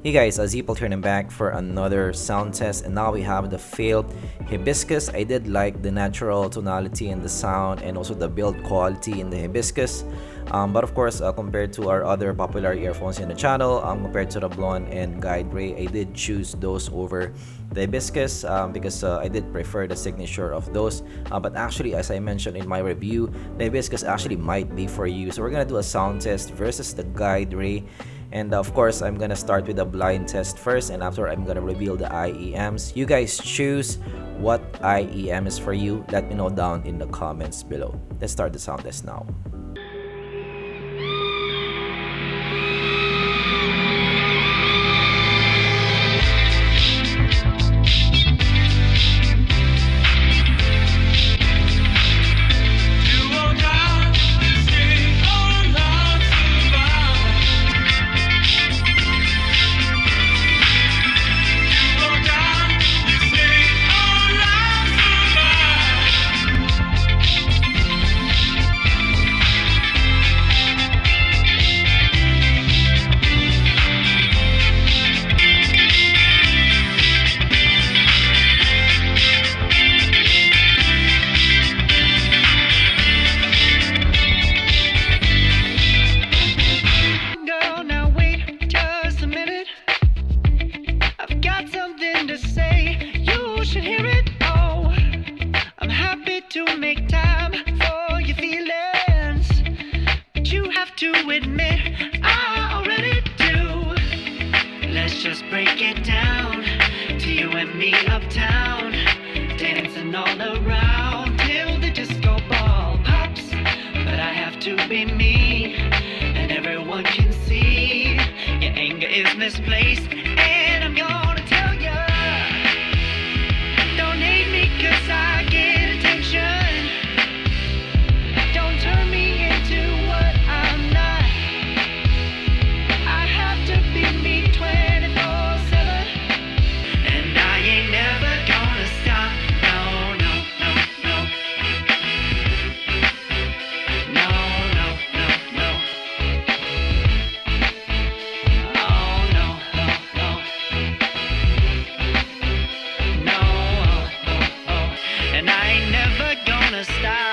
Hey guys, zpolt here and I'm back for another sound test, and now we have the FAAEAL Hibiscus. I did like the natural tonality in the sound and also the build quality in the Hibiscus. But of course, compared to our other popular earphones in the channel, compared to the Blonde and Guideray, I did choose those over the Hibiscus because I did prefer the signature of those. But actually, as I mentioned in my review, the Hibiscus actually might be for you. So we're gonna do a sound test versus the Guideray. And of course, I'm gonna start with a blind test first, and after I'm gonna reveal the IEMs. You guys choose what IEM is for you. Let me know down in the comments below. Let's start the sound test now. Just break it down to you and me uptown, dancing all around till the disco ball pops. But I have to be me, and everyone can see your anger is misplaced. And I'm gonna tell ya, don't hate me 'cause I get attention. Don't turn me into what I'm not. I have to be me 24/7, and I ain't never gonna stop. No, no, no, no. No, no, no, no. Oh, no, no, no. No, oh, oh, oh. And I ain't never gonna stop.